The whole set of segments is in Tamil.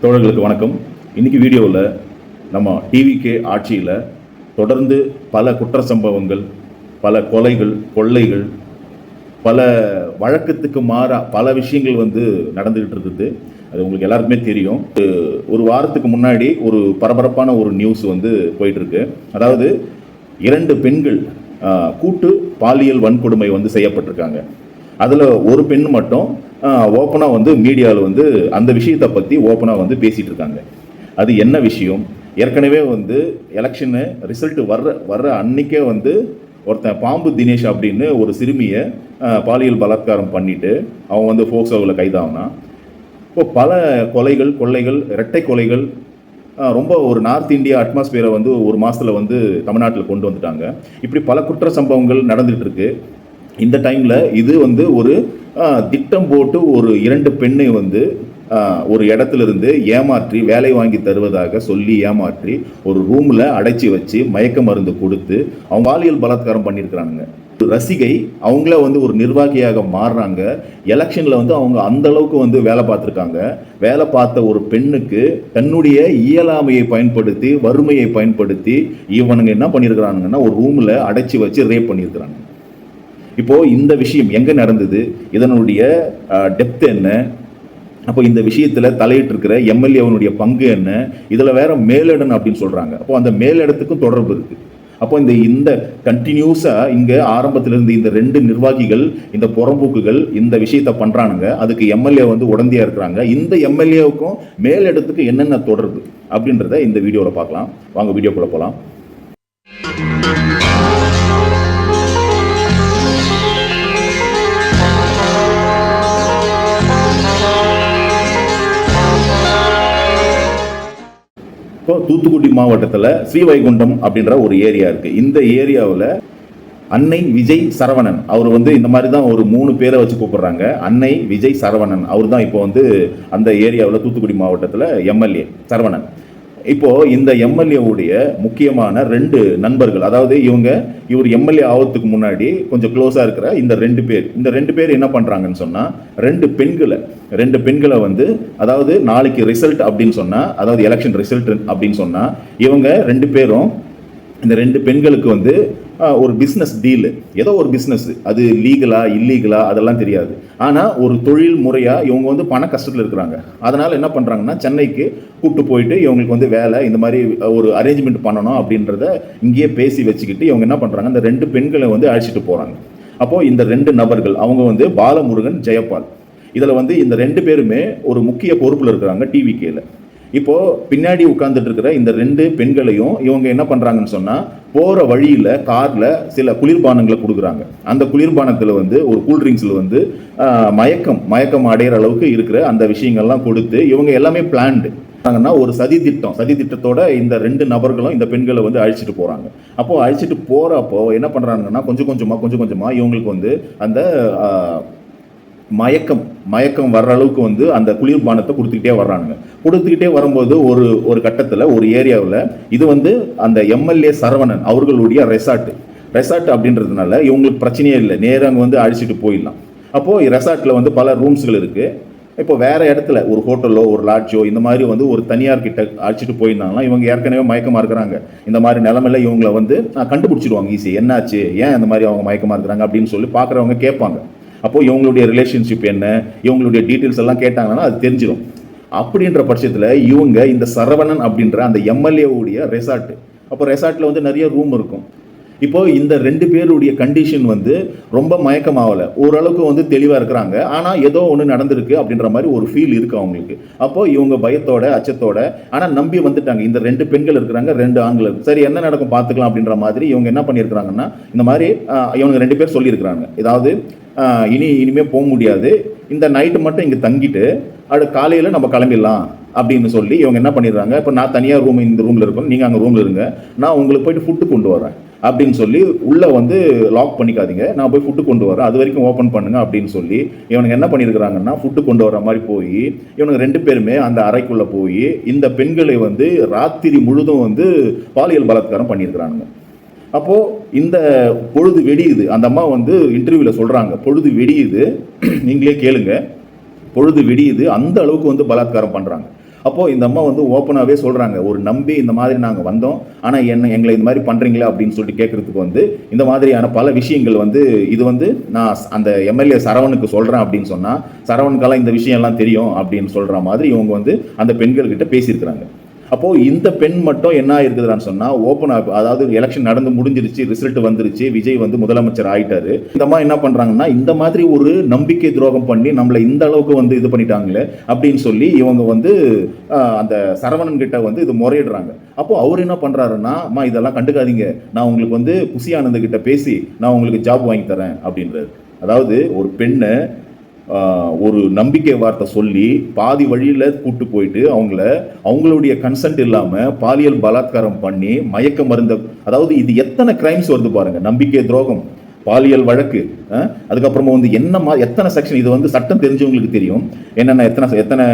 தோழர்களுக்கு வணக்கம். இன்னைக்கு வீடியோவில் நம்ம டிவிகே ஆட்சியில் தொடர்ந்து பல குற்ற சம்பவங்கள், பல கொலைகள், கொள்ளைகள், பல வழக்கத்துக்கு மாறா பல விஷயங்கள் நடந்துகிட்டு இருக்குது. அது உங்களுக்கு எல்லாருக்குமே தெரியும். ஒரு வாரத்துக்கு முன்னாடி ஒரு பரபரப்பான ஒரு நியூஸ் போயிட்டு இருக்கு. அதாவது 2 பெண்கள் கூட்டு பாலியல் வன்கொடுமை செய்யப்பட்டிருக்காங்க. அதில் ஒரு பெண் மட்டும் ஓப்பனாக மீடியாவில் அந்த விஷயத்தை பற்றி ஓப்பனாக பேசிகிட்டு இருக்காங்க. அது என்ன விஷயம்? ஏற்கனவே எலெக்ஷனு ரிசல்ட் வர்ற அன்னைக்கே ஒருத்தன் பாம்பு தினேஷ் அப்படின்னு ஒரு சிறுமியை பாலியல் பலாத்காரம் பண்ணிவிட்டு அவன் ஃபோக்சோவில் கைதாகனா. இப்போ பல கொலைகள், கொள்ளைகள், இரட்டை கொலைகள், ரொம்ப ஒரு நார்த் இந்தியா அட்மாஸ்பியரை ஒரு மாதத்தில் தமிழ்நாட்டில் கொண்டு வந்துட்டாங்க. இப்படி பல குற்ற சம்பவங்கள் நடந்துகிட்டு இருக்கு. இந்த டைமில் இது ஒரு திட்டம் போட்டு ஒரு 2 பெண்ணை ஒரு இடத்துலேருந்து ஏமாற்றி வேலை வாங்கி தருவதாக சொல்லி ஏமாற்றி ஒரு ரூமில் அடைச்சி வச்சு மயக்க மருந்து கொடுத்து அவங்க பாலியல் பலாத்காரம் பண்ணியிருக்கிறாங்க. ரசிகை அவங்கள ஒரு நிர்வாகியாக மாறுறாங்க. எலெக்ஷனில் அவங்க அந்த அளவுக்கு வேலை பார்த்துருக்காங்க. வேலை பார்த்த ஒரு பெண்ணுக்கு தன்னுடைய இயலாமையை பயன்படுத்தி, வறுமையை பயன்படுத்தி இவனுங்க என்ன பண்ணியிருக்கிறானுங்கன்னா ஒரு ரூமில் அடைச்சி வச்சு ரேப் பண்ணியிருக்கிறாங்க. இப்போது இந்த விஷயம் எங்கே நடந்தது, இதனுடைய டெப்த் என்ன, அப்போ இந்த விஷயத்தில் தலையிட்டு இருக்கிற எம்எல்ஏவனுடைய பங்கு என்ன, இதில் வேற மேலிடம் அப்படின்னு சொல்கிறாங்க. அப்போ அந்த மேலிடத்துக்கும் தொடர்பு இருக்குது. அப்போ இந்த கண்டினியூஸாக இங்கே ஆரம்பத்திலிருந்து இந்த 2 நிர்வாகிகள், இந்த புறம்போக்குகள் இந்த விஷயத்தை பண்ணுறானுங்க. அதுக்கு எம்எல்ஏ உடந்தையாக இருக்கிறாங்க. இந்த எம்எல்ஏவுக்கும் மேலிடத்துக்கு என்னென்ன தொடர்பு அப்படின்றத இந்த வீடியோவில் பார்க்கலாம். வாங்க வீடியோக்குள்ளே போகலாம். இப்போ தூத்துக்குடி மாவட்டத்தில் ஸ்ரீவைகுண்டம் அப்படின்ற ஒரு ஏரியா இருக்குது. இந்த ஏரியாவில் அன்னை விஜய் சரவணன் அவர் இந்த மாதிரி தான் ஒரு 3 பேரை வச்சு கூப்பிடுறாங்க. அன்னை விஜய் சரவணன் அவர் தான் இப்போ அந்த ஏரியாவில் தூத்துக்குடி மாவட்டத்தில் எம்எல்ஏ சரவணன். இப்போது இந்த எம்எல்ஏவுடைய முக்கியமான 2 நண்பர்கள், அதாவது இவர் எம்எல்ஏ ஆகிறதுக்கு முன்னாடி கொஞ்சம் க்ளோஸாக இருக்கிற இந்த 2 பேர் என்ன பண்ணுறாங்கன்னு சொன்னால் 2 பெண்களை அதாவது நாளைக்கு ரிசல்ட் அப்படின்னு சொன்னால், அதாவது எலெக்ஷன் ரிசல்ட் அப்படின்னு சொன்னால் இவங்க 2 பேரும் இந்த 2 பெண்களுக்கு ஒரு பிஸ்னஸ் டீலு, ஏதோ ஒரு பிஸ்னஸ், அது லீகலா இல்லீகலா அதெல்லாம் தெரியாது. ஆனால் ஒரு தொழில் முறையாக இவங்க பண கஷ்டத்தில் இருக்கிறாங்க. அதனால் என்ன பண்ணுறாங்கன்னா சென்னைக்கு கூப்பிட்டு போயிட்டு இவங்களுக்கு வேலை இந்த மாதிரி ஒரு அரேஞ்ச்மெண்ட் பண்ணணும் அப்படின்றத இங்கேயே பேசி வச்சுக்கிட்டு இவங்க என்ன பண்ணுறாங்க, இந்த 2 பெண்களை அழைச்சிட்டு போகிறாங்க. அப்போது இந்த 2 நபர்கள் அவங்க பாலமுருகன், ஜெயபால். இதில் இந்த 2 பேருமே ஒரு முக்கிய பொறுப்பில் இருக்கிறாங்க டிவிகேல. இப்போது பின்னாடி உட்கார்ந்துட்டு இருக்கிற இந்த 2 பெண்களையும் இவங்க என்ன பண்ணுறாங்கன்னு சொன்னால் போகிற வழியில் காரில் சில குளிர்பானங்களை கொடுக்குறாங்க. அந்த குளிர்பானத்தில் ஒரு கூல்ட்ரிங்க்ஸில் மயக்கம் அடைகிற அளவுக்கு இருக்கிற அந்த விஷயங்கள்லாம் கொடுத்து இவங்க எல்லாமே பிளான்டு ஒரு சதி திட்டத்தோட இந்த 2 நபர்களும் இந்த பெண்களை அழிச்சிட்டு போகிறாங்க. அப்போது அழிச்சிட்டு போகிறப்போ என்ன பண்ணுறாங்கன்னா கொஞ்சம் கொஞ்சமாக இவங்களுக்கு அந்த மயக்கம் வர்ற அளவுக்கு அந்த குளிர்பானத்தை கொடுத்துக்கிட்டே வரும்போது ஒரு கட்டத்தில் ஒரு ஏரியாவில் இது அந்த எம்எல்ஏ சரவணன் அவர்களுடைய ரெசார்ட் அப்படின்றதுனால இவங்களுக்கு பிரச்சனையே இல்லை, நேராக அங்கே அழிச்சிட்டு போயிடலாம். அப்போது ரெசார்ட்டில் பல ரூம்ஸ்கள் இருக்குது. இப்போ வேறு இடத்துல ஒரு ஹோட்டலோ ஒரு லாட்ஜோ இந்த மாதிரி ஒரு தனியார் கிட்ட அழைச்சிட்டு போயிருந்தாங்கன்னா இவங்க ஏற்கனவே மயக்கமாக இருக்கிறாங்க. இந்த மாதிரி நிலமையில இவங்களை கண்டுபிடிச்சிடுவாங்க ஈஸி. என்னாச்சு, ஏன் இந்த மாதிரி அவங்க மயக்கமாக இருக்கிறாங்க அப்படின்னு சொல்லி பார்க்குறவங்க கேட்பாங்க. அப்போது இவங்களுடைய ரிலேஷன்ஷிப் என்ன, இவங்களுடைய டீட்டெயில்ஸ் எல்லாம் கேட்டாங்கன்னா அது தெரிஞ்சிடும். அப்படின்ற பட்சத்தில் இவங்க இந்த சரவணன் அப்படின்ற அந்த எம்எல்ஏவுடைய ரெசார்ட்டு, அப்போ ரெசார்ட்டில் நிறைய ரூம் இருக்கும். இப்போது இந்த 2 பேருடைய கண்டிஷன் ரொம்ப மயக்கமாகலை, ஓரளவுக்கு தெளிவாக இருக்கிறாங்க. ஆனால் ஏதோ ஒன்று நடந்திருக்கு அப்படின்ற மாதிரி ஒரு ஃபீல் இருக்குது அவங்களுக்கு. அப்போது இவங்க பயத்தோட அச்சத்தோட ஆனால் நம்பி வந்துட்டாங்க. இந்த 2 பெண்கள் இருக்கிறாங்க, 2 ஆண்கள். சரி என்ன நடக்கும் பார்த்துக்கலாம் அப்படின்ற மாதிரி இவங்க என்ன பண்ணியிருக்கிறாங்கன்னா இந்த மாதிரி இவங்க 2 பேர் சொல்லியிருக்கிறாங்க, ஏதாவது இனிமேல் போக முடியாது, இந்த நைட்டு மட்டும் இங்கே தங்கிட்டு அது காலையில் நம்ம கிளம்பிடலாம் அப்படின்னு சொல்லி இவங்க என்ன பண்ணிடுறாங்க, இப்போ நான் தனியாக இந்த ரூமில் இருக்கணும், நீங்கள் அங்கே ரூமில் இருங்க, நான் உங்களுக்கு போயிட்டு ஃபுட்டு கொண்டு வரேன் அப்படின்னு சொல்லி உள்ளே லாக் பண்ணிக்காதீங்க, நான் போய் ஃபுட்டு கொண்டு வரேன், அது வரைக்கும் ஓப்பன் பண்ணுங்க அப்படின்னு சொல்லி இவனுங்க என்ன பண்ணியிருக்கிறாங்கன்னா ஃபுட்டு கொண்டு வர மாதிரி போய் இவனுங்க 2 பேருமே அந்த அறைக்குள்ளே போய் இந்த பெண்களை ராத்திரி முழுதும் பாலியல் பலாத்காரம் பண்ணியிருக்கிறானுங்க. அப்போது இந்த பொழுது வெடியுது, அந்த அம்மா இன்டர்வியூவில் சொல்கிறாங்க, பொழுது வெடியுது, நீங்களே கேளுங்க, பொழுது வெடியுது, அந்த அளவுக்கு பலாத்காரம் பண்ணுறாங்க. அப்போ இந்த அம்மா வந்து ஓப்பனாகவே சொல்றாங்க, ஒரு நம்பி இந்த மாதிரி நாங்கள் வந்தோம், ஆனால் எங்களை இந்த மாதிரி பண்றீங்களா அப்படின்னு சொல்லிட்டு கேட்கறதுக்கு வந்து இந்த மாதிரியான பல விஷயங்கள் வந்து இது வந்து நான் அந்த எம்எல்ஏ சரவணுக்கு சொல்றேன் அப்படின்னு சொன்னா, சரவணுக்கெல்லாம் இந்த விஷயம் எல்லாம் தெரியும் அப்படின்னு சொல்ற மாதிரி இவங்க வந்து அந்த பெண்கள் கிட்ட பேசியிருக்கிறாங்க. அப்போ இந்த பெண் மட்டும் என்ன இருக்குதுன்னு சொன்னா, ஓப்பனா, அதாவது எலெக்ஷன் நடந்து முடிஞ்சிருச்சு, ரிசல்ட் வந்துருச்சு, விஜய் வந்து முதலமைச்சர் ஆயிட்டாரு. இந்த அம்மா என்ன பண்றாங்கன்னா, இந்த மாதிரி ஒரு நம்பிக்கை துரோகம் பண்ணி நம்மளை இந்த அளவுக்கு வந்து இது பண்ணிட்டாங்களே அப்படின்னு சொல்லி இவங்க வந்து அந்த சரவணன் கிட்ட வந்து இது முறையிடுறாங்க. அப்போ அவர் என்ன பண்றாருன்னா, அம்மா இதெல்லாம் கண்டுக்காதீங்க, நான் உங்களுக்கு வந்து புசி ஆனந்த் கிட்ட பேசி நான் உங்களுக்கு ஜாப் வாங்கி தரேன் அப்படின்றாரு. அதாவது ஒரு பெண்ணை ஒரு நம்பிக்கை வார்த்தை சொல்லி பாதி வழியில் கூட்டு போயிட்டு அவங்களுடைய கன்சென்ட் இல்லாமல் பாலியல் பலாத்காரம் பண்ணி மயக்க மருந்த, அதாவது இது எத்தனை கிரைம்ஸ் வருது பாருங்க. நம்பிக்கை துரோகம், பாலியல் வழக்கு, அதுக்கப்புறமா வந்து எத்தனை செக்ஷன், இது வந்து சட்டம் தெரிஞ்சவங்களுக்கு தெரியும் என்னென்ன எத்தனை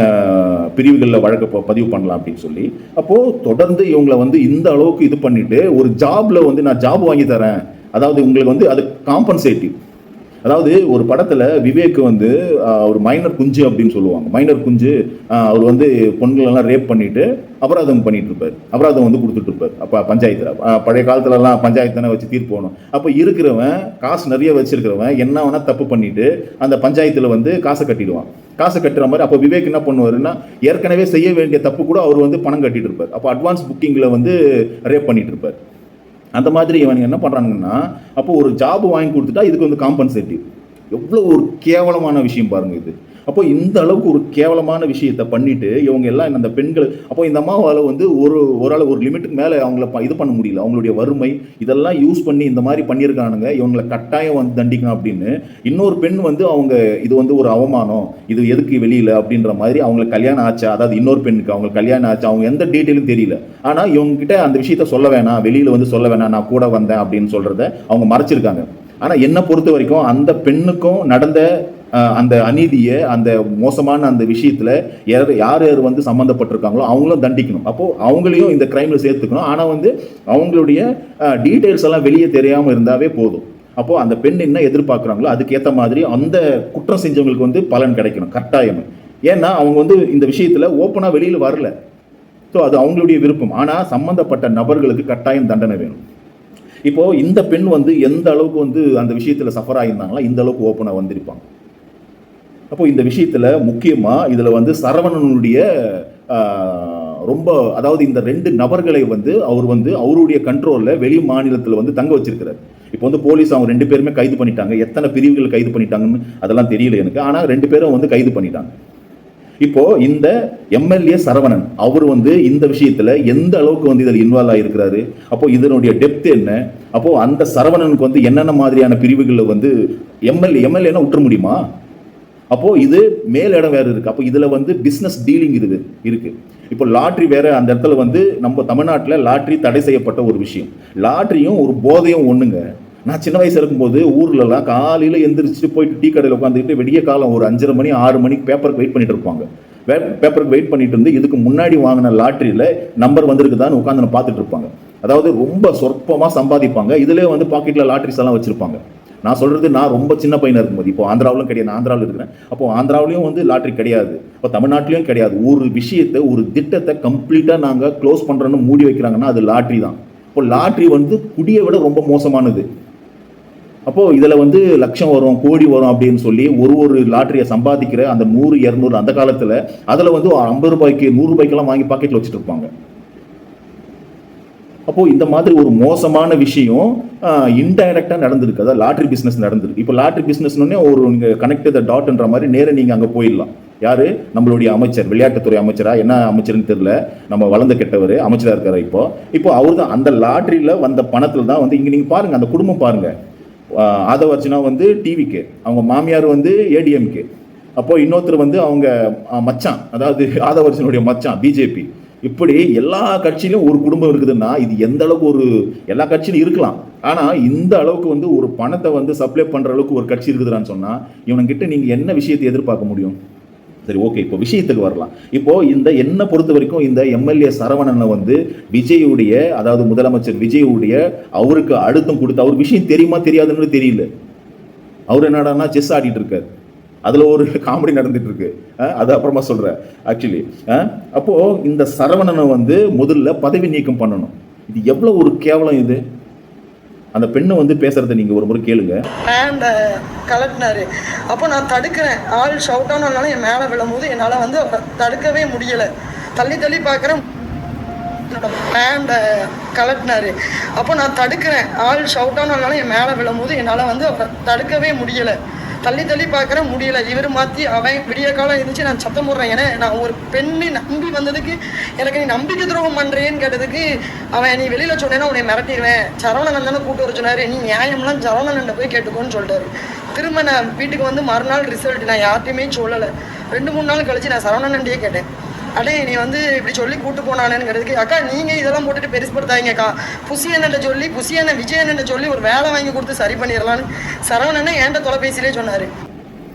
பிரிவுகளில் வழக்கு பதிவு பண்ணலாம் அப்படின்னு சொல்லி. அப்போது தொடர்ந்து இவங்களை வந்து இந்த அளவுக்கு இது பண்ணிட்டு ஒரு ஜாப்ல வந்து நான் ஜாப் வாங்கி தரேன், அதாவது உங்களுக்கு வந்து அது காம்பன்சேட்டிவ். அதாவது ஒரு படத்தில் விவேக் வந்து ஒரு மைனர் குஞ்சு அப்படின்னு சொல்லுவாங்க. மைனர் குஞ்சு அவர் வந்து பொண்களெல்லாம் ரேப் பண்ணிட்டு அபராதம் பண்ணிட்டு இருப்பார், அபராதம் வந்து கொடுத்துட்டு இருப்பார். அப்போ பஞ்சாயத்தில் பழைய காலத்துலலாம் பஞ்சாயத்தானே வச்சு தீர்ப்பு போகணும். அப்போ இருக்கிறவன் காசு நிறைய வச்சிருக்கிறவன் என்ன வேணா தப்பு பண்ணிட்டு அந்த பஞ்சாயத்தில் வந்து காசை கட்டிடுவான். காசை கட்டுற மாதிரி அப்போ விவேக் என்ன பண்ணுவாருன்னா, ஏற்கனவே செய்ய வேண்டிய தப்பு கூட அவர் வந்து பணம் கட்டிட்டு இருப்பார். அப்போ அட்வான்ஸ் புக்கிங்கில் வந்து ரேப் பண்ணிட்டு இருப்பார். அந்த மாதிரி இவன் என்ன பண்ணுறாங்கன்னா, அப்போ ஒரு ஜாப் வாங்கி கொடுத்துட்டா இதுக்கு வந்து காம்பன்சேட்டிவ். எவ்வளோ ஒரு கேவலமான விஷயம் பாருங்க இது. அப்போ இந்த அளவுக்கு ஒரு கேவலமான விஷயத்தை பண்ணிட்டு இவங்க எல்லாம் அந்த பெண்கள், அப்போ இந்த அம்மாவால் வந்து ஒரு லிமிட்டுக்கு மேலே அவங்கள இது பண்ண முடியல. அவங்களுடைய வறுமை இதெல்லாம் யூஸ் பண்ணி இந்த மாதிரி பண்ணியிருக்கானுங்க, இவங்களை கட்டாயம் வந்து தண்டிக்கணும் அப்படின்னு. இன்னொரு பெண் வந்து அவங்க இது வந்து ஒரு அவமானம், இது எதுக்கு வெளியில் அப்படின்ற மாதிரி அவங்களுக்கு கல்யாணம் ஆச்சா, அதாவது இன்னொரு பெண்ணுக்கு அவங்க கல்யாணம் ஆச்சா, அவங்க எந்த டீட்டெயிலும் தெரியல. ஆனால் இவங்ககிட்ட அந்த விஷயத்த சொல்ல வேணாம், வெளியில் வந்து சொல்ல வேணாம், நான் கூட வந்தேன் அப்படின்னு சொல்கிறத அவங்க மறைச்சிருக்காங்க. ஆனால் என்னை பொறுத்த வரைக்கும் அந்த பெண்ணுக்கும் நடந்த அந்த அநீதியை, அந்த மோசமான அந்த விஷயத்தில் யார் வந்து சம்மந்தப்பட்டிருக்காங்களோ அவங்களும் தண்டிக்கணும். அப்போது அவங்களையும் இந்த கிரைமில் சேர்த்துக்கணும். ஆனால் வந்து அவங்களுடைய டீட்டெயில்ஸ் எல்லாம் வெளியே தெரியாமல் இருந்தாவே போதும். அப்போது அந்த பெண் என்ன எதிர்பார்க்குறாங்களோ அதுக்கேற்ற மாதிரி அந்த குற்றம் செஞ்சவங்களுக்கு வந்து பலன் கிடைக்கணும் கட்டாயம். ஏன்னா அவங்க வந்து இந்த விஷயத்தில் ஓப்பனாக வெளியில் வரல. ஸோ அது அவங்களுடைய விருப்பம். ஆனால் சம்மந்தப்பட்ட நபர்களுக்கு கட்டாயம் தண்டனை வேணும். இப்போது இந்த பெண் வந்து எந்த அளவுக்கு வந்து அந்த விஷயத்தில் சஃபர் ஆகியிருந்தாங்களோ இந்த அளவுக்கு ஓப்பனாக வந்திருப்பாங்க. அப்போ இந்த விஷயத்தில் முக்கியமாக இதில் வந்து சரவணனுடைய ரொம்ப, அதாவது இந்த 2 நபர்களை வந்து அவர் வந்து அவருடைய கண்ட்ரோலில் வெளி மாநிலத்தில் வந்து தங்க வச்சிருக்கிறார். இப்போ வந்து போலீஸ் அவங்க 2 பேருமே கைது பண்ணிட்டாங்க. எத்தனை பிரிவுகள் கைது பண்ணிட்டாங்கன்னு அதெல்லாம் தெரியல எனக்கு, ஆனால் 2 பேரும் வந்து கைது பண்ணிட்டாங்க. இப்போ இந்த எம்எல்ஏ சரவணன் அவர் வந்து இந்த விஷயத்துல எந்த அளவுக்கு வந்து இதில் இன்வால்வ் ஆகிருக்கிறாரு, அப்போ இதனுடைய டெப்த் என்ன, அப்போ அந்த சரவணனுக்கு வந்து என்னென்ன மாதிரியான பிரிவுகளில் வந்து எம்எல்ஏனா விட்டுற முடியுமா? அப்போ இது மேலிடம் வேற இருக்கு. அப்போ இதுல வந்து பிசினஸ் டீலிங் இருக்கு. இப்போ லாட்ரி வேற, அந்த இடத்துல வந்து நம்ம தமிழ்நாட்டில் லாட்ரி தடை செய்யப்பட்ட ஒரு விஷயம். லாட்ரியும் ஒரு போதையும் ஒண்ணுங்க. நான் சின்ன வயசு இருக்கும்போது ஊர்லலாம் காலையில் எந்திரிச்சு போயிட்டு டீ கடையில் உட்காந்துக்கிட்டு விடிய காலம் ஒரு 5:30 மணி 6 மணிக்கு பேப்பருக்கு வெயிட் பண்ணிட்டு இருப்பாங்க. பேப்பருக்கு வெயிட் பண்ணிட்டு இருந்து இதுக்கு முன்னாடி வாங்கின லாட்ரியில் நம்பர் வந்திருக்குதான்னு உட்காந்து பார்த்துட்டு இருப்பாங்க. அதாவது ரொம்ப சொற்பமாக சம்பாதிப்பாங்க. இதுலேயே வந்து பாக்கெட்டில் லாட்ரிஸ் எல்லாம் வச்சிருப்பாங்க. நான் சொல்றது, நான் ரொம்ப சின்ன பையனாக இருக்கும்போது, இப்போ ஆந்திராவிலும் கிடையாது, நான் ஆந்திராவில் இருக்கிறேன். அப்போ ஆந்திராவிலையும் வந்து லாட்ரி கிடையாது, இப்போ தமிழ்நாட்டிலையும் கிடையாது. ஒரு விஷயத்தை, ஒரு திட்டத்தை கம்ப்ளீட்டாக நாங்கள் க்ளோஸ் பண்ணுறோன்னு மூடி வைக்கிறாங்கன்னா அது லாட்ரி தான். இப்போ லாட்ரி வந்து குடியை விட ரொம்ப மோசமானது. அப்போது இதில் வந்து லட்சம் வரும், கோடி வரும் அப்படின்னு சொல்லி ஒரு லாட்ரியை சம்பாதிக்கிற அந்த 100, 200 அந்த காலத்தில் அதில் வந்து 50 ரூபாய்க்கு 100 ரூபாய்க்கெல்லாம் வாங்கி பாக்கெட்டில் வச்சுட்டு இருப்பாங்க. அப்போது இந்த மாதிரி ஒரு மோசமான விஷயம் இன்டைரக்டாக நடந்திருக்கு. அதாவது லாட்ரி பிஸ்னஸ் நடந்திருக்கு. இப்போ லாட்ரி பிஸ்னஸ்னே ஒரு நீங்கள் கனெக்ட் த டாட்ன்ற மாதிரி நேராக நீங்கள் அங்கே போயிடலாம். யார்? நம்மளுடைய அமைச்சர், விளையாட்டுத்துறை அமைச்சரா என்ன அமைச்சர்னு தெரியல, நம்ம வளர்ந்த கெட்டவர் அமைச்சராக இருக்கார். இப்போ அவர் தான் அந்த லாட்ரியில் வந்த பணத்தில் தான் வந்து இங்கே நீங்கள் பாருங்கள், அந்த குடும்பம் பாருங்கள். ஆதவர்ஜுனா வந்து டிவிக்கு, அவங்க மாமியார் வந்து ஏடிஎம்கே, அப்போ இன்னொருத்தர் வந்து அவங்க மச்சான், அதாவது ஆதவர்ஜுனுடைய மச்சான் பிஜேபி. இப்படி எல்லா கட்சியிலும் ஒரு குடும்பம் இருக்குதுன்னா இது எந்த அளவுக்கு எல்லா கட்சியிலும் இருக்கலாம். ஆனால் இந்த அளவுக்கு வந்து ஒரு பணத்தை வந்து சப்ளை பண்ணுற அளவுக்கு ஒரு கட்சி இருக்குதுன்னு சொன்னால் இவனுங்கிட்ட நீங்கள் என்ன விஷயத்தை எதிர்பார்க்க முடியும்? சரி, ஓகே, இப்போ விஷயத்துக்கு வரலாம். இப்போ என்ன பொறுத்த வரைக்கும் இந்த எம்எல்ஏ சரவணனை வந்து விஜயுடைய, அதாவது முதலமைச்சர் விஜயுடைய அவருக்கு அழுத்தம் கொடுத்து, அவர் விஷயம் தெரியுமா தெரியாதுன்னு தெரியல. அவர் என்னடான்னா செஸ் ஆடிட்டு இருக்காரு. அதுல ஒரு காமெடி நடந்துட்டு இருக்கு. அது அப்புறமா சொல்றேன் ஆக்சுவலி. அப்போ இந்த சரவணனை வந்து முதல்ல பதவி நீக்கம் பண்ணணும். இது எவ்வளவு ஒரு கேவலம் இது. அந்த பெண்ணை வந்து பேசுறதை நீங்க ஒரு முறை கேளுங்க. கலட்டினாரு. அப்போ நான் தடுக்கிறேன். ஆள் ஷவுட் ஆனாலும் என் மேலே விழும்போது என்னால் வந்து தடுக்கவே முடியலை. தள்ளி தள்ளி பார்க்குறேன். ஹேண்டை கலட்டினாரு. அப்போ நான் தடுக்கிறேன். ஆள் ஷவுட் ஆனாலும் என் மேலே விழும்போது என்னால் வந்து தடுக்கவே முடியலை. தள்ளி தள்ளி பார்க்குற முடியல. இவர் மாற்றி அவன் விடிய காலம் இருந்துச்சு நான் சத்தம் போடுறேன். ஏன்னா நான் ஒரு பெண்ணை நம்பி வந்ததுக்கு எனக்கு நீ நம்பிக்கை துரோகம் பண்ணுறேன்னு கேட்டதுக்கு அவன் நீ வெளியில் சொன்னேன்னா உன்னை மிரட்டிடுவேன், சரவணன் தானே கூட்டு வர சொன்னார், நீ நியாயம்லாம் சரவணன் போய் கேட்டுக்கோன்னு சொல்லிட்டாரு. திரும்ப நான் வீட்டுக்கு வந்து மறுநாள் ரிசல்ட் நான் யார்ட்டையுமே சொல்லலை. 2-3 நாள் கழிச்சு நான் சரவணன்டையே கேட்டேன். அடே நீ வந்து இப்படி சொல்லி கூட்டு போனானேங்கிறதுக்கு அக்கா நீங்கள் இதெல்லாம் போட்டுட்டு பெருசுப்படுத்தாங்கக்கா, புசியண்ணன் சொல்லி புசியண்ணன் விஜயண்ணன் சொல்லி ஒரு வேலை வாங்கி கொடுத்து சரி பண்ணிடலான்னு சரவணனை என்கிட்ட தொலைபேசியிலே சொன்னார்.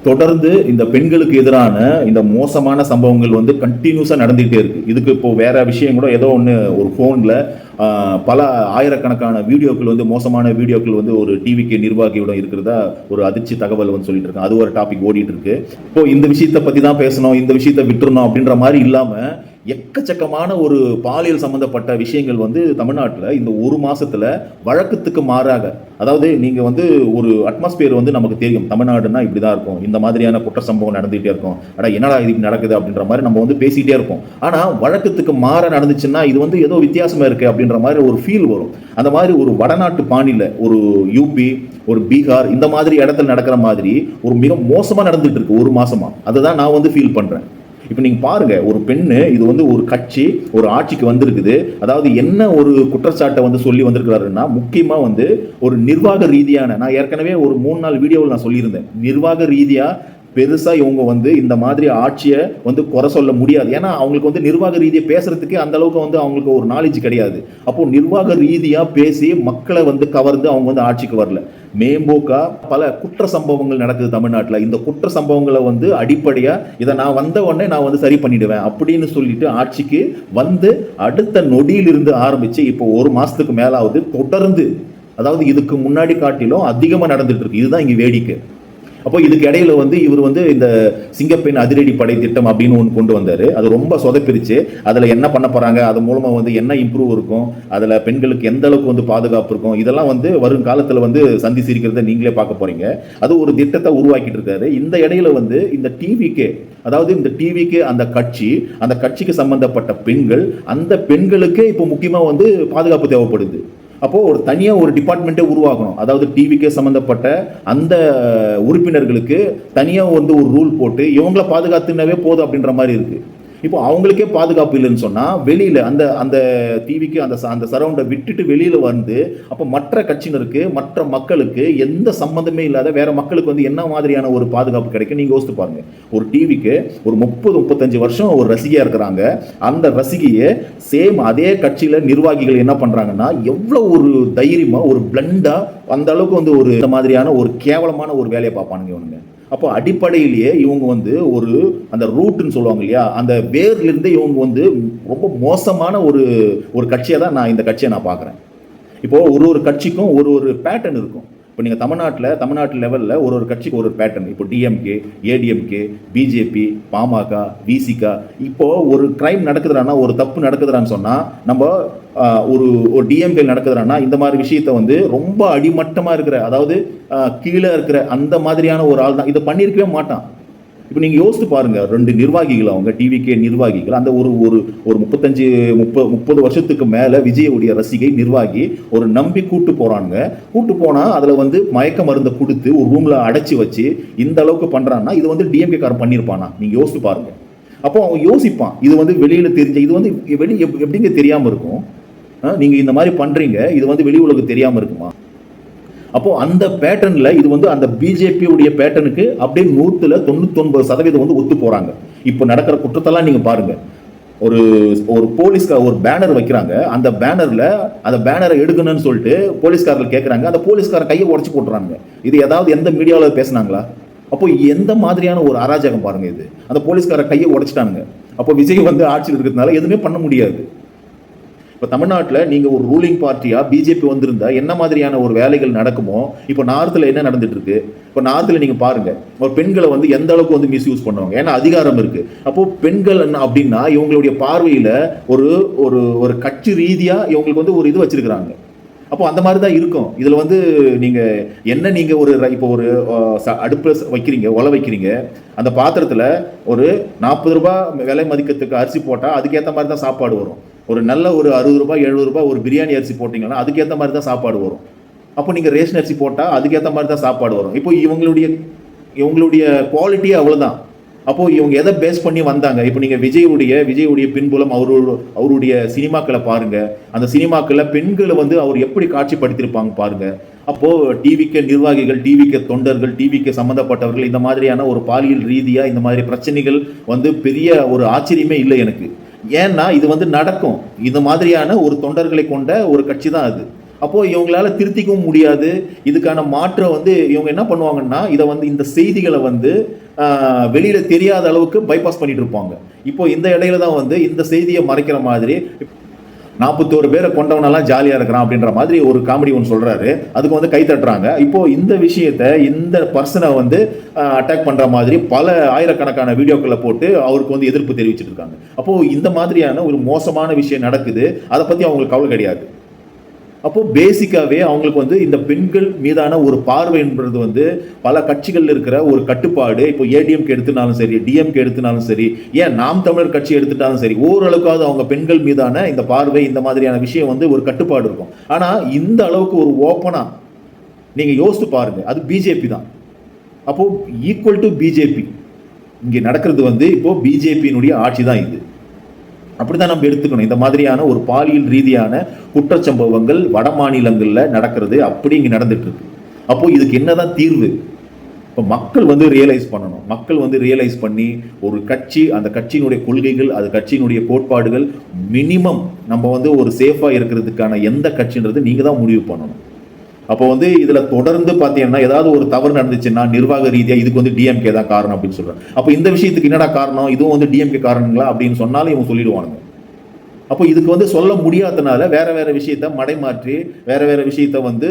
தொடர்ந்து இந்த பெண்களுக்கு எதிரான இந்த மோசமான சம்பவங்கள் வந்து கண்டினியூஸாக நடந்துகிட்டே இருக்கு. இதுக்கு இப்போ வேற விஷயம் கூட ஏதோ ஒன்று ஒரு ஃபோனில் பல ஆயிரக்கணக்கான வீடியோக்கள் வந்து மோசமான வீடியோக்கள் வந்து ஒரு டிவிக்கு நிர்வாகியோட இருக்கிறதா ஒரு அதிர்ச்சி தகவல் வந்து சொல்லிட்டு இருக்காங்க. அது ஒரு டாபிக் ஓடிட்டு இருக்கு. இப்போ இந்த விஷயத்தை பற்றி தான் பேசணும், இந்த விஷயத்தை விட்டுறணும் அப்படின்ற மாதிரி இல்லாமல் எக்கச்சக்கமான ஒரு பாலியல் சம்பந்தப்பட்ட விஷயங்கள் வந்து தமிழ்நாட்டில் இந்த ஒரு மாசத்துல வழக்கத்துக்கு மாறாக, அதாவது நீங்க வந்து ஒரு அட்மாஸ்பியர் வந்து நமக்கு தெரியும், தமிழ்நாடுன்னா இப்படிதான் இருக்கும், இந்த மாதிரியான குற்ற சம்பவம் நடந்துகிட்டே இருக்கும், அடா என்னடா இது நடக்குது அப்படின்ற மாதிரி நம்ம வந்து பேசிக்கிட்டே இருப்போம். ஆனா வழக்கத்துக்கு மாற நடந்துச்சுன்னா இது வந்து ஏதோ வித்தியாசமா இருக்கு அப்படின்ற மாதிரி ஒரு ஃபீல் வரும். அந்த மாதிரி ஒரு வடநாட்டு பாணியில ஒரு யூபி, ஒரு பீகார் இந்த மாதிரி இடத்துல நடக்கிற மாதிரி ஒரு மிக மோசமா நடந்துட்டு இருக்கு ஒரு மாசமா. அதுதான் நான் வந்து ஃபீல் பண்றேன். இப்போ நீங்கள் பாருங்க, ஒரு பெண்ணு இது வந்து ஒரு கட்சி ஒரு ஆட்சிக்கு வந்திருக்குது. அதாவது என்ன ஒரு குற்றச்சாட்டை வந்து சொல்லி வந்திருக்கிறாருன்னா, முக்கியமாக வந்து ஒரு நிர்வாக ரீதியான, நான் ஏற்கனவே ஒரு 3-4 வீடியோவில் நான் சொல்லியிருந்தேன், நிர்வாக ரீதியாக பெருசாக இவங்க வந்து இந்த மாதிரி ஆட்சியை வந்து குறை சொல்ல முடியாது. ஏன்னா அவங்களுக்கு வந்து நிர்வாக ரீதியாக பேசுறதுக்கு அந்த அளவுக்கு வந்து அவங்களுக்கு ஒரு நாலேஜ் கிடையாது. அப்போ நிர்வாக ரீதியாக பேசி மக்களை வந்து கவர்ந்து அவங்க வந்து ஆட்சிக்கு வரல. மேம்போக்கா பல குற்ற சம்பவங்கள் நடக்குது தமிழ்நாட்டில். இந்த குற்ற சம்பவங்களை வந்து அடிப்படையாக இதை நான் வந்த உடனே நான் வந்து சரி பண்ணிடுவேன் அப்படின்னு சொல்லிட்டு ஆட்சிக்கு வந்து அடுத்த நொடியிலிருந்து ஆரம்பிச்சு இப்போ ஒரு மாசத்துக்கு மேலாவது தொடர்ந்து, அதாவது இதுக்கு முன்னாடி காட்டிலும் அதிகமாக நடந்துட்டு இருக்கு. இதுதான் இங்கே வேடிக்கை. அப்போ இதுக்கு இடையில வந்து இவர் வந்து இந்த சிங்கப்பெண் அதிரடி படை திட்டம் அப்படின்னு ஒன்று கொண்டு வந்தார். அது ரொம்ப சொதப்பிருச்சு. அதில் என்ன பண்ண போகிறாங்க, அது மூலமாக வந்து என்ன இம்ப்ரூவ் இருக்கும், அதில் பெண்களுக்கு எந்த அளவுக்கு வந்து பாதுகாப்பு இருக்கும், இதெல்லாம் வந்து வரும் காலத்தில் வந்து சந்தி சிரிக்கிறத நீங்களே பார்க்க போறீங்க. அது ஒரு திட்டத்தை உருவாக்கிட்டு இருக்காரு. இந்த இடையில வந்து இந்த டிவிக்கே, அதாவது இந்த டிவிக்கு அந்த கட்சிக்கு சம்பந்தப்பட்ட பெண்கள், அந்த பெண்களுக்கே இப்போ முக்கியமாக வந்து பாதுகாப்பு தேவைப்படுது. அப்போ ஒரு தனியாக ஒரு டிபார்ட்மெண்ட்டே உருவாக்கணும். அதாவது டிவிக்கே சம்மந்தப்பட்ட அந்த உறுப்பினர்களுக்கு தனியாக வந்து ஒரு ரூல் போட்டு இவங்கள பாதுகாத்துனாவே போதும் அப்படின்ற மாதிரி இருக்கு. இப்போ அவங்களுக்கே பாதுகாப்பு இல்லைன்னு சொன்னால் வெளியில் அந்த டிவிக்கு அந்த சரௌண்டை விட்டுட்டு வெளியில் வந்து அப்போ மற்ற கட்சியினருக்கு மற்ற மக்களுக்கு எந்த சம்மந்தமே இல்லாத வேற மக்களுக்கு வந்து என்ன மாதிரியான ஒரு பாதுகாப்பு கிடைக்கும் நீங்கள் யோசித்து பாருங்க. ஒரு டிவிக்கு ஒரு 30-35 வருஷம் ஒரு ரசிகையாக இருக்கிறாங்க. அந்த ரசிகையை சேம் அதே கட்சியில் நிர்வாகிகள் என்ன பண்ணுறாங்கன்னா எவ்வளோ ஒரு தைரியமாக ஒரு பிளண்டாக அந்த அளவுக்கு வந்து ஒரு இந்த மாதிரியான ஒரு கேவலமான ஒரு வேலையை பார்ப்பானுங்க இவனுங்க. அப்போ அடிப்படையிலேயே இவங்க வந்து ஒரு அந்த ரூட்னு சொல்லுவாங்க இல்லையா, அந்த வேர்லேருந்தே இவங்க வந்து ரொம்ப மோசமான ஒரு கட்சியை தான் இந்த கட்சியை நான் பார்க்குறேன். இப்போது ஒரு கட்சிக்கும் ஒரு பேட்டர்ன் இருக்கும். இப்போ நீங்கள் தமிழ்நாட்டு லெவலில் ஒரு கட்சிக்கு ஒரு பேட்டர்ன். இப்போ டிஎம்கே, ஏடிஎம்கே, பிஜேபி, பாமக, விசிகா, இப்போது ஒரு கிரைம் நடக்குதுறான்னா, ஒரு தப்பு நடக்குதுறான்னு சொன்னால் நம்ம ஒரு டிஎம்கே நடக்குதுறான்னா இந்த மாதிரி விஷயத்த வந்து ரொம்ப அடிமட்டமாக இருக்கிற, அதாவது கீழே இருக்கிற அந்த மாதிரியான ஒரு ஆள் தான் இதை பண்ணியிருக்கவே மாட்டான். இப்போ நீங்கள் யோசித்து பாருங்க, 2 நிர்வாகிகள், அவங்க டிவிகே நிர்வாகிகள், அந்த ஒரு 35-30 வருஷத்துக்கு மேலே விஜயுடைய ரசிகை நிர்வாகி ஒரு நம்பி கூட்டு போனால் அதில் வந்து மயக்க மருந்தை கொடுத்து ஒரு ரூமில் அடைச்சி வச்சு இந்த அளவுக்கு பண்ணுறான்னா இது வந்து டிஎம்கே காரன் பண்ணியிருப்பானா? நீங்கள் யோசித்து பாருங்க. அப்போ அவன் யோசிப்பான், இது வந்து வெளியில் தெரிஞ்ச, இது வந்து எப்படிங்க தெரியாமல் இருக்கும்? நீங்கள் இந்த மாதிரி பண்ணுறீங்க, இது வந்து வெளி உலகம் தெரியாமல் இருக்குமா? அப்போ அந்த பேட்டர்ன்ல இது வந்து அந்த பிஜேபியுடைய பேட்டர்னுக்கு அப்படியே 99% வந்து ஒத்து போறாங்க. இப்போ நடக்கிற குற்றத்தெல்லாம் நீங்க பாருங்க. ஒரு போலீஸ்கார் ஒரு பேனர் வைக்கிறாங்க. அந்த பேனரை எடுக்கணும்னு சொல்லிட்டு போலீஸ்காரர்கள் கேட்கறாங்க. அந்த போலீஸ்கார கையை உடச்சு போட்டுறாங்க. இது ஏதாவது எந்த மீடியாவில் பேசினாங்களா? அப்போ எந்த மாதிரியான ஒரு அராஜகம் பாருங்க இது. அந்த போலீஸ்கார கையை உடைச்சிட்டாங்க. அப்போ விஜய் வந்து ஆட்சியில் இருக்கிறதுனால எதுவுமே பண்ண முடியாது. இப்போ தமிழ்நாட்டில் நீங்கள் ஒரு ரூலிங் பார்ட்டியா பிஜேபி வந்திருந்தா என்ன மாதிரியான ஒரு வேலைகள் நடக்குமோ இப்போ நார்த்தில் என்ன நடந்துட்டு இருக்கு. இப்போ நார்த்தில் நீங்கள் பாருங்க, ஒரு பெண்களை வந்து எந்த அளவுக்கு வந்து மிஸ்யூஸ் பண்ணுவாங்க. ஏன்னா அதிகாரம் இருக்கு. அப்போ பெண்கள் அப்படின்னா இவங்களுடைய பார்வையில் ஒரு ஒரு ஒரு கட்சி ரீதியாக இவங்களுக்கு வந்து ஒரு இது வச்சிருக்கிறாங்க. அப்போ அந்த மாதிரி தான் இருக்கும். இதில் வந்து நீங்கள் ஒரு இப்போ ஒரு அடுப்பு வைக்கிறீங்க, ஒலை வைக்கிறீங்க, அந்த பாத்திரத்தில் ஒரு 40 ரூபாய் விலை மதிக்கத்துக்கு அரிசி போட்டால் அதுக்கேற்ற மாதிரி தான் சாப்பாடு வரும். ஒரு நல்ல ஒரு 60 ரூபாய் 70 ரூபாய் ஒரு பிரியாணி அரிசி போட்டிங்கன்னா அதுக்கேற்ற மாதிரி தான் சாப்பாடு வரும். அப்போ நீங்கள் ரேஷன் அரிசி போட்டால் அதுக்கேற்ற மாதிரி தான் சாப்பாடு வரும். இப்போ இவங்களுடைய குவாலிட்டியே அவ்வளோதான். அப்போது இவங்க எதை பேஸ் பண்ணி வந்தாங்க? இப்போ நீங்கள் விஜயுடைய பின்புலம் அவருடைய சினிமாக்களை பாருங்கள். அந்த சினிமாக்களில் பெண்களை வந்து அவர் எப்படி காட்சிப்படுத்தியிருப்பாங்க பாருங்கள். அப்போது டிவிக்கு நிர்வாகிகள், டிவிக்கு தொண்டர்கள், டிவிக்கு சம்மந்தப்பட்டவர்கள் இந்த மாதிரியான ஒரு பாலியல் ரீதியாக இந்த மாதிரி பிரச்சனைகள் வந்து பெரிய ஒரு ஆச்சரியமே இல்லை எனக்கு. ஏன்னா இது வந்து நடக்கும். இந்த மாதிரியான ஒரு தொண்டர்களை கொண்ட ஒரு கட்சி தான் அது. அப்போது இவங்களால திருத்திக்கவும் முடியாது. இதுக்கான மாற்றம் வந்து இவங்க என்ன பண்ணுவாங்கன்னா, இதை வந்து இந்த செய்திகளை வந்து வெளியில தெரியாத அளவுக்கு பைபாஸ் பண்ணிட்டு இருப்பாங்க. இப்போ இந்த இடையில தான் வந்து இந்த செய்தியை மறைக்கிற மாதிரி 41 பேரை கொண்டவனெல்லாம் ஜாலியாக இருக்கிறான் அப்படின்ற மாதிரி ஒரு காமெடி ஒன்று சொல்கிறாரு. அதுக்கு வந்து கை தட்டுறாங்க. இப்போது இந்த விஷயத்தை, இந்த பர்சனை வந்து அட்டாக் பண்ணுற மாதிரி பல ஆயிரக்கணக்கான வீடியோக்களை போட்டு அவருக்கு வந்து எதிர்ப்பு தெரிவிச்சுட்டு இருக்காங்க. அப்போது இந்த மாதிரியான ஒரு மோசமான விஷயம் நடக்குது. அதை பற்றி அவங்களுக்கு கவலை கிடையாது. அப்போது பேசிக்காகவே அவங்களுக்கு வந்து இந்த பெண்கள் மீதான ஒரு பார்வை என்பது வந்து பல கட்சிகள் இருக்கிற ஒரு கட்டுப்பாடு. இப்போ ஏடிஎம்கே எடுத்துனாலும் சரி, டிஎம்கே எடுத்துனாலும் சரி, ஏன் நாம் தமிழர் கட்சி எடுத்துட்டாலும் சரி, ஓரளவுக்காவது அவங்க பெண்கள் மீதான இந்த பார்வை, இந்த மாதிரியான விஷயம் வந்து ஒரு கட்டுப்பாடு இருக்கும். ஆனால் இந்த அளவுக்கு ஒரு ஓப்பனாக நீங்கள் யோசித்து பாருங்கள், அது பிஜேபி தான். அப்போது ஈக்குவல் டு பிஜேபி இங்கே நடக்கிறது வந்து இப்போது பிஜேபியினுடைய ஆட்சி தான் இது. அப்படிதான் நம்ம எடுத்துக்கணும். இந்த மாதிரியான ஒரு பாலியல் ரீதியான குற்றச்சம்பவங்கள் வட மாநிலங்களில் நடக்கிறது அப்படி இங்கே நடந்துட்டு இருக்கு. அப்போ இதுக்கு என்னதான் தீர்வு? இப்போ மக்கள் வந்து ரியலைஸ் பண்ணணும். மக்கள் வந்து ரியலைஸ் பண்ணி ஒரு கட்சி, அந்த கட்சியினுடைய கொள்கைகள், அது கட்சியினுடைய கோட்பாடுகள் மினிமம் நம்ம வந்து ஒரு சேஃபாக இருக்கிறதுக்கான எந்த கட்சின்றது நீங்கள் தான் முடிவு பண்ணணும். அப்போ வந்து இதில் தொடர்ந்து பார்த்தீங்கன்னா ஏதாவது ஒரு தவறு நடந்துச்சுன்னா நிர்வாக ரீதியாக இதுக்கு வந்து டிஎம்கே தான் காரணம் அப்படின்னு சொல்கிறாங்க. அப்போ இந்த விஷயத்துக்கு என்னடா காரணம், இதுவும் வந்து டிஎம்கே காரணங்களா அப்படின்னு சொன்னாலும் இவங்க சொல்லிடுவானுங்க. அப்போ இதுக்கு வந்து சொல்ல முடியாதனால வேற விஷயத்த மடைமாற்றி வேற விஷயத்த வந்து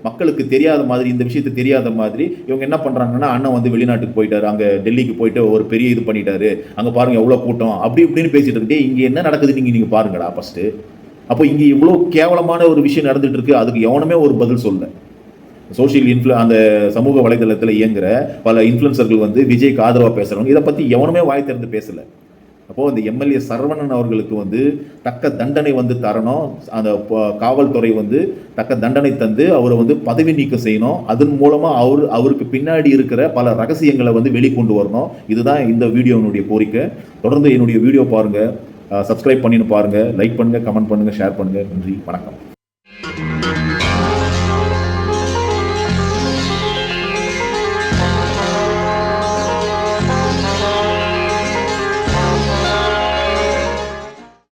மக்களுக்கு தெரியாத மாதிரி, இந்த விஷயத்த தெரியாத மாதிரி இவங்க என்ன பண்ணுறாங்கன்னா, அண்ணன் வந்து வெளிநாட்டுக்கு போயிட்டாரு, அங்கே டெல்லிக்கு போயிட்டு ஒரு பெரிய இது பண்ணிட்டாரு, அங்கே பாருங்க எவ்வளோ கூட்டம் அப்படி இப்படின்னு பேசிட்டு இருக்கு. இங்கே என்ன நடக்குது நீங்கள் பாருங்கடா ஃபர்ஸ்ட்டு. அப்போ இங்கே இவ்வளோ கேவலமான ஒரு விஷயம் நடந்துட்டு இருக்கு, அதுக்கு எவனுமே ஒரு பதில் சொல்ல. சோஷியல் அந்த சமூக வலைதளத்தில் இயங்குகிற பல இன்ஃப்ளூயன்சர்கள் வந்து விஜய்க்கு ஆதரவாக பேசுகிறவங்க இதை பற்றி எவனுமே வாய் திறந்து பேசலை. அப்போது அந்த எம்எல்ஏ சரவணன் அவர்களுக்கு வந்து தக்க தண்டனை வந்து தரணும். அந்த காவல்துறை வந்து தக்க தண்டனை தந்து அவரை வந்து பதவி நீக்கம் செய்யணும். அதன் மூலமாக அவருக்கு பின்னாடி இருக்கிற பல ரகசியங்களை வந்து வெளிக்கொண்டு வரணும். இதுதான் இந்த வீடியோனுடைய கோரிக்கை. தொடர்ந்து என்னுடைய வீடியோ பாருங்கள், சப்ஸ்கிரைப் பண்ணின்னு பாருங்கள், லைக் பண்ணுங்கள், கமெண்ட் பண்ணுங்கள், ஷேர் பண்ணுங்கள். நன்றி, வணக்கம்.